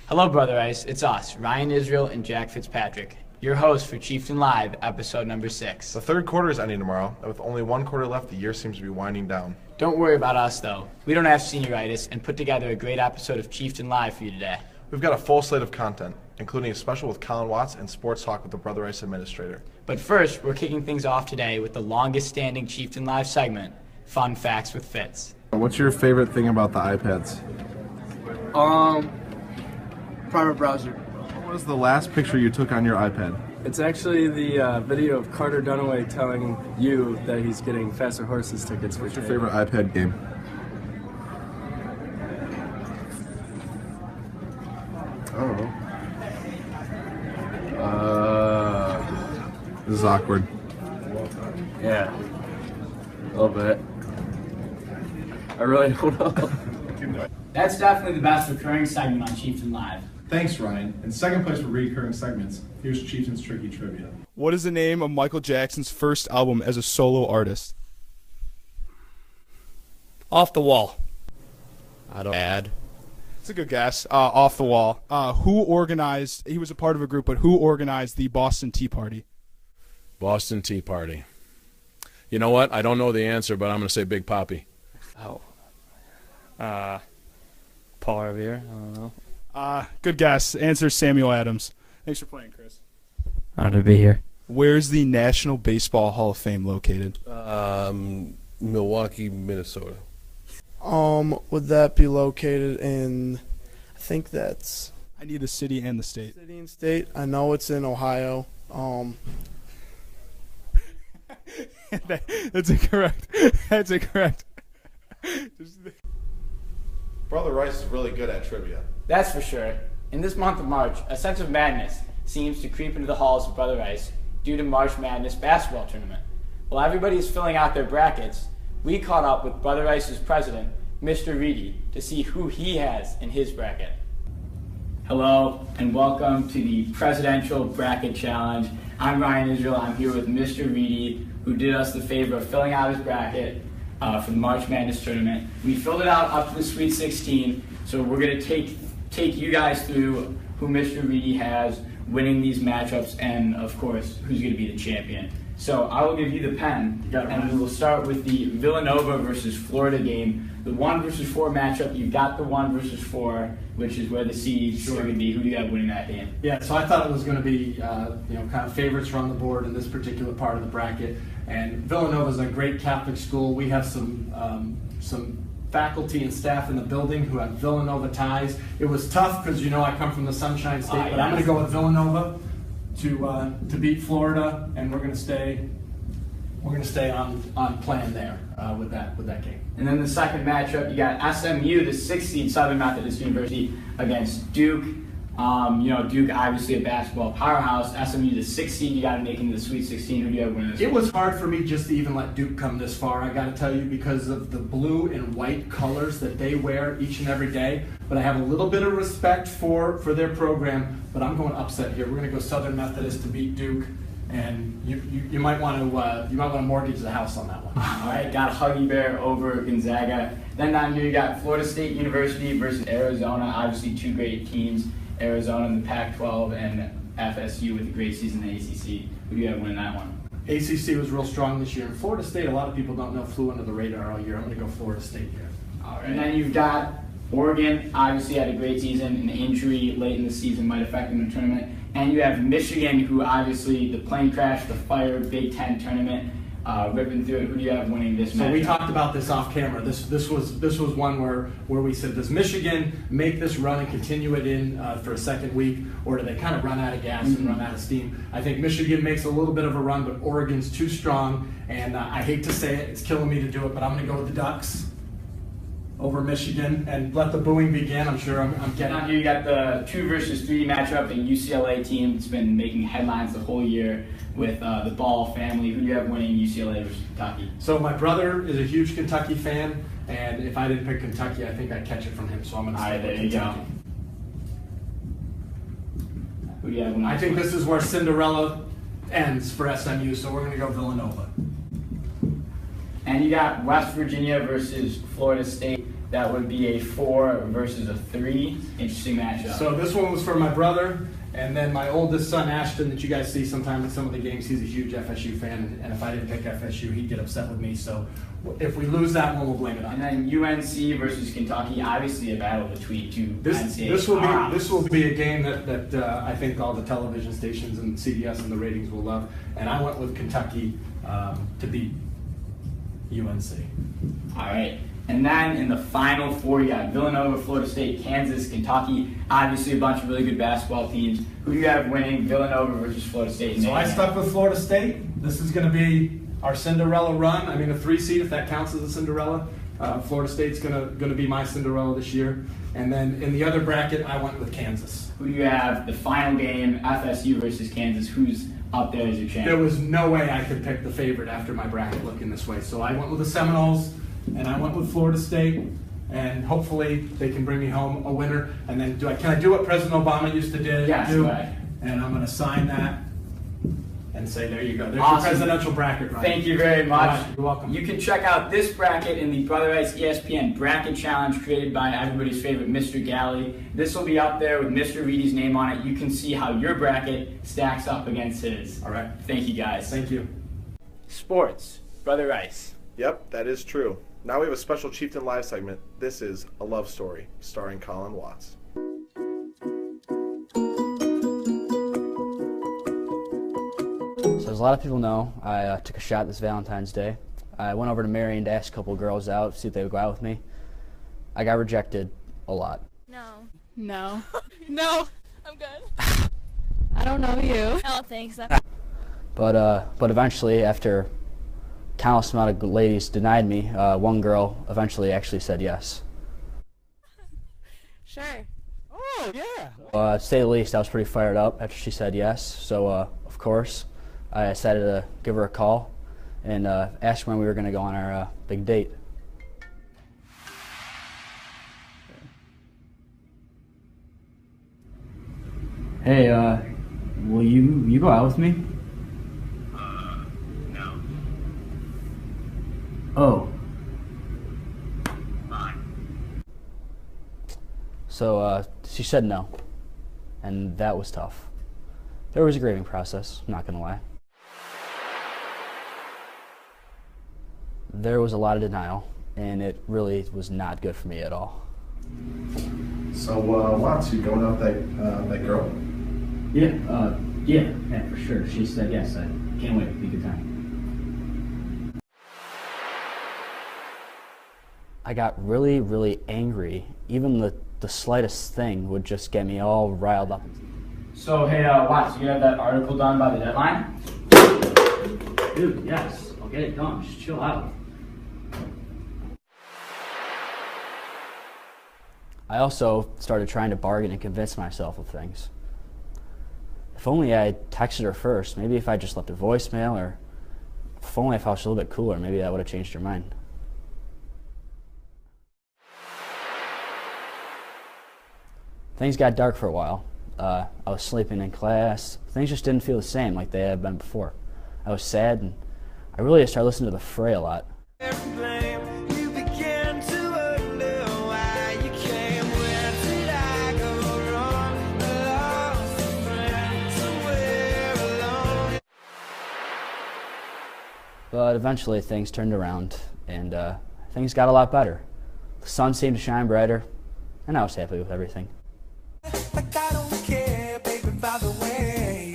Hello, Brother Ice. It's us, Ryan Israel and Jack Fitzpatrick, your hosts for Chieftain Live, episode number 6. The third quarter is ending tomorrow, and with only one quarter left, the year seems to be winding down. Don't worry about us, though. We don't have senioritis and put together a great episode of Chieftain Live for you today. We've got a full slate of content, including a special with Colin Watts and Sports Talk with the Brother Ice administrator. But first, we're kicking things off today with the longest-standing Chieftain Live segment, Fun Facts with Fitz. What's your favorite thing about the iPads? Private browser. What was the last picture you took on your iPad? It's actually the video of Carter Dunaway telling you that he's getting Faster Horses tickets for What's your favorite iPad game? I don't know. This is awkward. Yeah. A little bit. I really don't know. That's definitely the best recurring segment on Chieftain Live. Thanks, Ryan. In second place for recurring segments, here's Chieftain's Tricky Trivia. What is the name of Michael Jackson's first album as a solo artist? Off the Wall. I don't add. It's a good guess. Off the Wall. Who organized, he was a part of a group, but who organized the Boston Tea Party? Boston Tea Party. You know what? I don't know the answer, but I'm going to say Big Papi. Oh. Paul Revere? I don't know. Good guess. Answer Samuel Adams. Thanks for playing, Chris. Honored to be here. Where's the National Baseball Hall of Fame located? Milwaukee, Minnesota. Would that be located in, I think that's I need the city and the state. city and state. I know it's in Ohio. That's incorrect. That's incorrect. Brother Rice is really good at trivia. That's for sure. In this month of March, a sense of madness seems to creep into the halls of Brother Ice due to March Madness basketball tournament. While everybody is filling out their brackets, we caught up with Brother Ice's president, Mr. Reedy, to see who he has in his bracket. Hello, and welcome to the Presidential Bracket Challenge. I'm Ryan Israel. I'm here with Mr. Reedy, who did us the favor of filling out his bracket for the March Madness tournament. We filled it out up to the Sweet 16, so we're going to take you guys through who Mr. Reedy has winning these matchups and, of course, who's going to be the champion. So I will give you the pen, and we will start with the Villanova versus Florida game. The 1 versus 4 matchup, you've got the 1 versus 4, which is where the seeds are going to be. Who do you have winning that game? Yeah, so I thought it was going to be, kind of favorites run the board in this particular part of the bracket. And Villanova is a great Catholic school. We have some faculty and staff in the building who have Villanova ties. It was tough because I come from the Sunshine State, but I'm going to go with Villanova to beat Florida, and we're going to stay on plan there with that game. And then the second matchup, you got SMU, the 6th seed Southern Methodist University, against Duke. Duke obviously a basketball powerhouse. SMU, the 6th seed, you got to make into the Sweet 16. Who do you have winning this? It was hard for me just to even let Duke come this far, I got to tell you, because of the blue and white colors that they wear each and every day. But I have a little bit of respect for their program, but I'm going upset here. We're going to go Southern Methodist to beat Duke, and you might want to mortgage the house on that one. All right, got Huggy Bear over Gonzaga. Then down here you got Florida State University versus Arizona. Obviously two great teams. Arizona in the Pac-12 and FSU with a great season in the ACC. Who do you have winning that one? ACC was real strong this year. Florida State, a lot of people don't know, flew under the radar all year. I'm going to go Florida State here. All right. And then you've got Oregon, obviously had a great season. An injury late in the season might affect them in the tournament. And you have Michigan, who obviously the plane crash, the fire, Big Ten tournament, ripping through it. Who do you have winning this match? So we talked about this off camera. This was one where we said, does Michigan make this run and continue it in for a second week, or do they kind of run out of gas and run out of steam? I think Michigan makes a little bit of a run, but Oregon's too strong, and I hate to say it, it's killing me to do it, but I'm going to go with the Ducks over Michigan and let the booing begin. I'm sure I'm getting. Now you got the 2 versus 3 matchup, the UCLA team that's been making headlines the whole year with the Ball family. Who do you have winning UCLA versus Kentucky? So my brother is a huge Kentucky fan, and if I didn't pick Kentucky, I think I'd catch it from him. So I'm going to stay with Kentucky. Who do you have winning? I think this is where Cinderella ends for SMU, so we're going to go Villanova. And you got West Virginia versus Florida State. That would be a 4 versus a 3. Interesting matchup. So this one was for my brother, and then my oldest son, Ashton, that you guys see sometimes at some of the games. He's a huge FSU fan, and if I didn't pick FSU, he'd get upset with me. So if we lose that one, we'll blame it on and him. then UNC versus Kentucky, obviously a battle between two NCAA This will be a game that I think all the television stations and CBS and the ratings will love. And I went with Kentucky to beat UNC. All right. And then in the Final Four, you got Villanova, Florida State, Kansas, Kentucky. Obviously a bunch of really good basketball teams. Who do you have winning Villanova versus Florida State? So I stuck with Florida State. This is going to be our Cinderella run. I mean, a 3 seed, if that counts as a Cinderella. Florida State's going to be my Cinderella this year. And then in the other bracket, I went with Kansas. Who do you have? The final game, FSU versus Kansas. Who's up there as your champion? There was no way I could pick the favorite after my bracket looking this way. So I went with the Seminoles, and I went with Florida State, and hopefully they can bring me home a winner. And then can I do what President Obama used to do? Yes, go ahead. And I'm going to sign that and say, there you go. There's Awesome. your presidential bracket, Ryan. Thank you very much. Right, you're welcome. You can check out this bracket in the Brother Rice ESPN Bracket Challenge created by everybody's favorite Mr. Galley. This will be up there with Mr. Reedy's name on it. You can see how your bracket stacks up against his. All right. Thank you, guys. Thank you. Sports. Brother Rice. Yep, that is true. Now we have a special Chieftain Live segment. This is A Love Story, starring Colin Watts. So as a lot of people know, I took a shot this Valentine's Day. I went over to Marion to ask a couple girls out, see if they would go out with me. I got rejected a lot. No. No. No. I'm good. I don't know you. Oh, thanks. But eventually, after countless amount of ladies denied me, one girl eventually actually said yes. Sure. Oh, yeah. To say the least, I was pretty fired up after she said yes. So, of course, I decided to give her a call and ask her when we were going to go on our big date. Hey, will you go out with me? No. Oh. Fine. So, she said no, and that was tough. There was a grieving process, I'm not gonna lie. There was a lot of denial, and it really was not good for me at all. So, Watts, you going out with that girl? Yeah, for sure. She said yes. I can't wait. It'll be a good time. I got really, really angry. Even the slightest thing would just get me all riled up. So, hey, Watts, you have that article done by the deadline? Dude, yes. I'll get it done. Just chill out. I also started trying to bargain and convince myself of things. If only I had texted her first, maybe if I just left a voicemail, or if only if I was a little bit cooler, maybe that would have changed her mind. Things got dark for a while. I was sleeping in class. Things just didn't feel the same like they had been before. I was sad, and I really started listening to The Fray a lot. But eventually things turned around, and things got a lot better. The sun seemed to shine brighter, and I was happy with everything. Like I don't care, baby, by the way.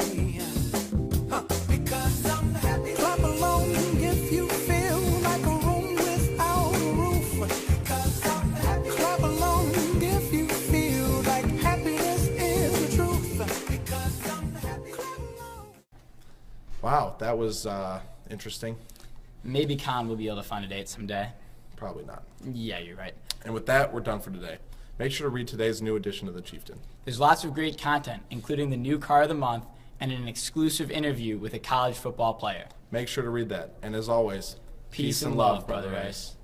Because I'm happy. Clap along if you feel like a room without a roof. Because I'm happy. Clap along if you feel like happiness is the truth. Because I'm happy. Wow, that was interesting. Maybe Con will be able to find a date someday. Probably not. Yeah, you're right. And with that, we're done for today. Make sure to read today's new edition of The Chieftain. There's lots of great content, including the new car of the month and an exclusive interview with a college football player. Make sure to read that. And as always, Peace and love, Brother Rice.